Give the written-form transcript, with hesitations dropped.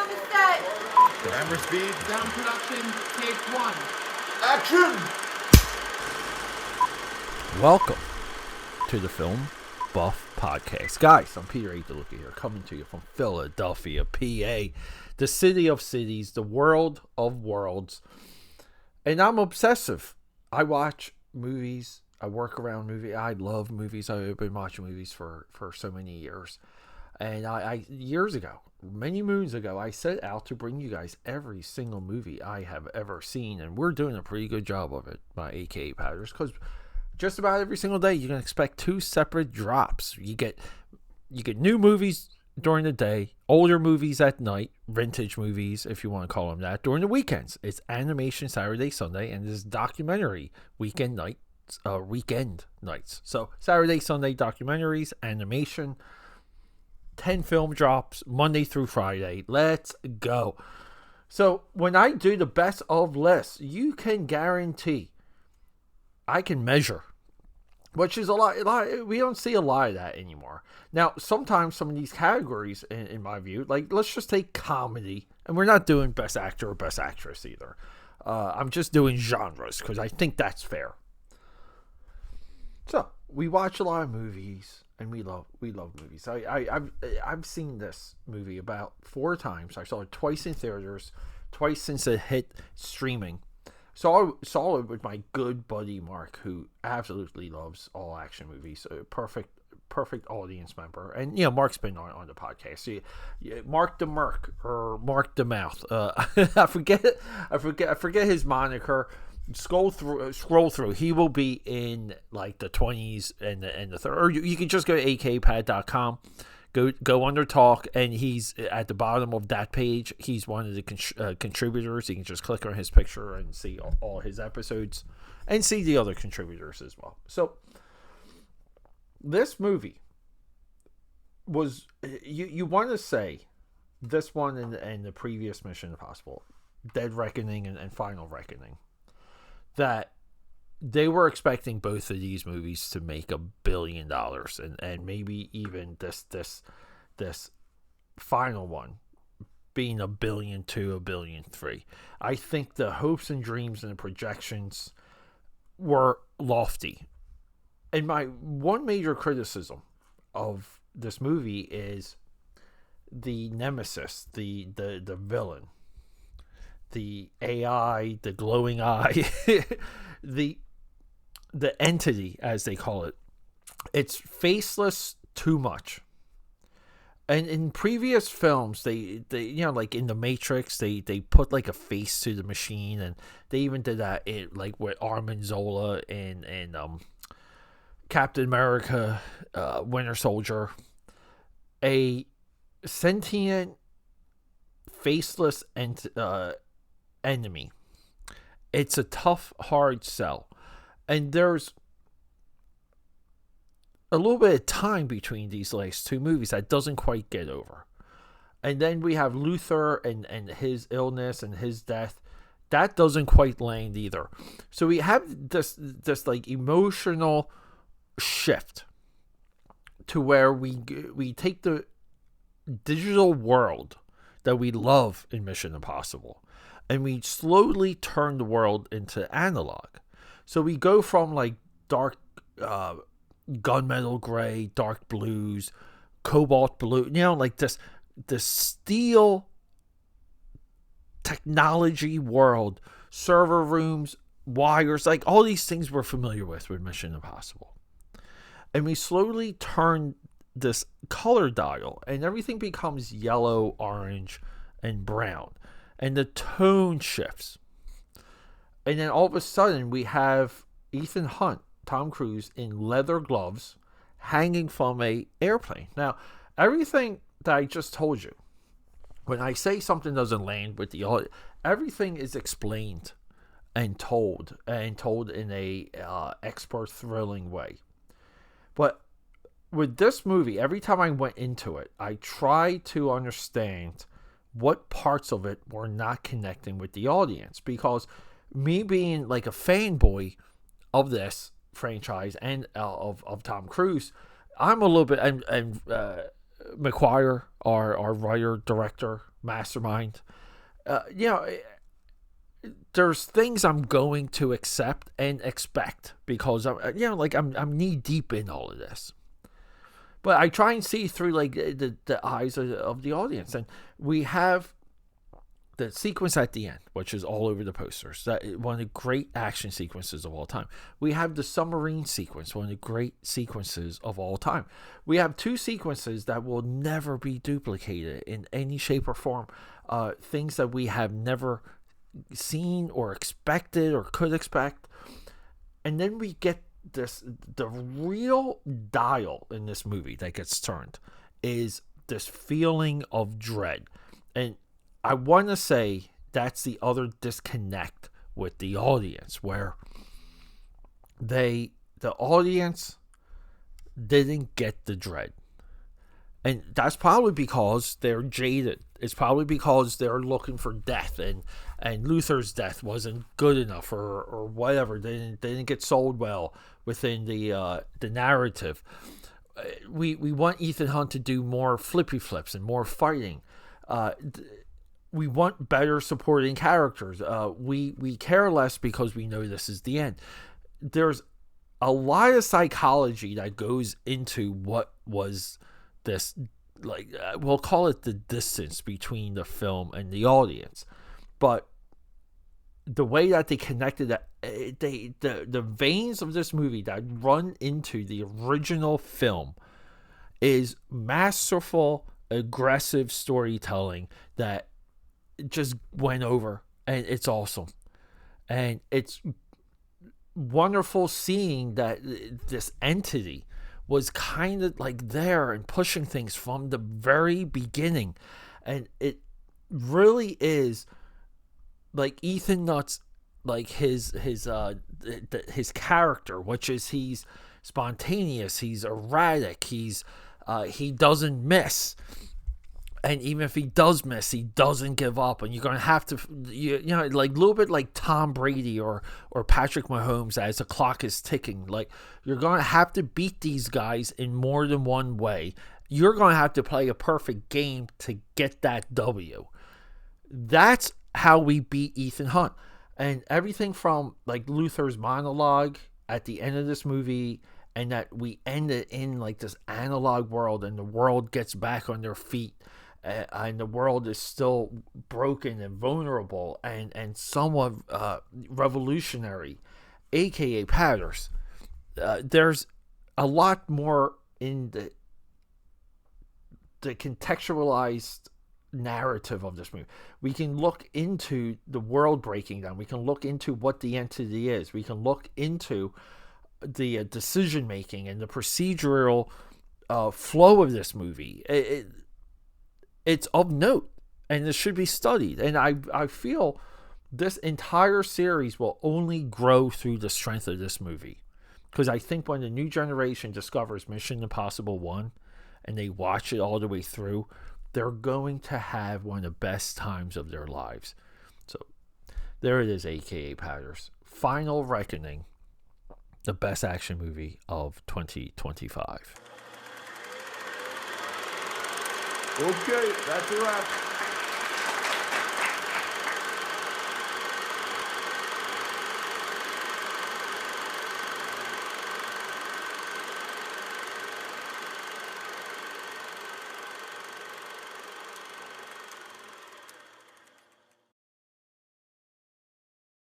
to set. Camera speed. Sound production, take one. Action! Welcome to the Film Buff Podcast. Guys, I'm Peter A. DeLuca here, coming to you from Philadelphia, PA, the city of cities, the world of worlds. And I'm obsessive. I watch movies. I work around movies. I love movies. I've been watching movies for so many years. And I years ago, many moons ago, I set out to bring you guys every single movie I have ever seen. And we're doing a pretty good job of it, my AKAPADers, because just about every single day, you can expect 2 separate drops. You get new movies during the day, older movies at night, vintage movies, if you want to call them that, during the weekends. It's animation Saturday, Sunday, and this documentary weekend nights. So Saturday, Sunday documentaries, animation, 10 film drops, Monday through Friday. Let's go. So when I do the best of lists, you can guarantee I can measure, which is a lot. We don't see a lot of that anymore. Now, sometimes some of these categories, in my view, like let's just take comedy, and we're not doing best actor or best actress either. I'm just doing genres because I think that's fair. So we watch a lot of movies, and we love movies. I've seen this movie about 4 times. I saw it twice in theaters, twice since it hit streaming. So I saw it with my good buddy Mark, who absolutely loves all action movies. A perfect audience member. And Mark's been on the podcast. So, Mark the Merc or Mark the Mouth. I forget his moniker. Scroll through. He will be in like the 20s and the 30s. Or you can just go to akapad.com. Go under talk, and he's at the bottom of that page. He's one of the contributors. You can just click on his picture and see all his episodes and see the other contributors as well. So this movie was, you want to say this one and the previous Mission Impossible, Dead Reckoning and Final Reckoning, that they were expecting both of these movies to make $1 billion, and maybe even this final one being $1.2 billion, $1.3 billion. I think the hopes and dreams and the projections were lofty. And my one major criticism of this movie is the nemesis, the villain, the AI, the glowing eye, the entity, as they call it. It's faceless too much. And in previous films, they like in The Matrix, they put like a face to the machine, and they even did that like with Armin Zola and Captain America, Winter Soldier. A sentient, faceless enemy. It's a tough, hard sell. And there's a little bit of time between these last 2 movies that doesn't quite get over. And then we have Luther and his illness and his death. That doesn't quite land either. So we have this like emotional shift to where we take the digital world that we love in Mission Impossible, and we slowly turn the world into analog. So we go from like dark gunmetal gray, dark blues, cobalt blue, like this steel technology world, server rooms, wires, like all these things we're familiar with Mission Impossible. And we slowly turn this color dial, and everything becomes yellow, orange, and brown. And the tone shifts. And then all of a sudden, we have Ethan Hunt, Tom Cruise, in leather gloves hanging from a airplane. Now, everything that I just told you, when I say something doesn't land with the audience, everything is explained and told in a expert, thrilling way. But with this movie, every time I went into it, I tried to understand what parts of it were not connecting with the audience, because me being like a fanboy of this franchise and of Tom Cruise, I'm a little bit, and McQuire, our writer, director, mastermind. There's things I'm going to accept and expect because I'm knee deep in all of this. But I try and see through like the eyes of the audience, and we have the sequence at the end, which is all over the posters. That one of the great action sequences of all time. We have the submarine sequence, one of the great sequences of all time. We have two sequences that will never be duplicated in any shape or form. Things that we have never seen or expected or could expect. And then we get the real dial in this movie that gets turned is this feeling of dread. And I want to say that's the other disconnect with the audience, where the audience didn't get the dread. And that's probably because they're jaded. It's probably because they're looking for death, and Luther's death wasn't good enough, or whatever. They didn't get sold well within the narrative. We want Ethan Hunt to do more flippy flips and more fighting. We want better supporting characters. We care less because we know this is the end. There's a lot of psychology that goes into what was this, like, we'll call it the distance between the film and the audience. But the way that they connected that, the veins of this movie that run into the original film is masterful, aggressive storytelling that just went over, and it's awesome. And it's wonderful seeing that this entity was kind of like there and pushing things from the very beginning. And it really is like Ethan Nutt's, like his character, which is he's spontaneous, he's erratic, he doesn't miss. And even if he does miss, he doesn't give up. And you're going to have to, like a little bit like Tom Brady or Patrick Mahomes as the clock is ticking. Like, you're going to have to beat these guys in more than one way. You're going to have to play a perfect game to get that W. That's how we beat Ethan Hunt. And everything from like Luther's monologue at the end of this movie, and that we end it in like this analog world, and the world gets back on their feet. And the world is still broken and vulnerable and somewhat revolutionary, aka Padders. There's a lot more in the contextualized narrative of this movie. We can look into the world breaking down. We can look into what the entity is. We can look into the decision making and the procedural flow of this movie. It's of note, and it should be studied. And I feel this entire series will only grow through the strength of this movie. Because I think when the new generation discovers Mission Impossible 1 and they watch it all the way through, they're going to have one of the best times of their lives. So there it is, aka Padders. Final Reckoning, the best action movie of 2025. Okay, that's a wrap.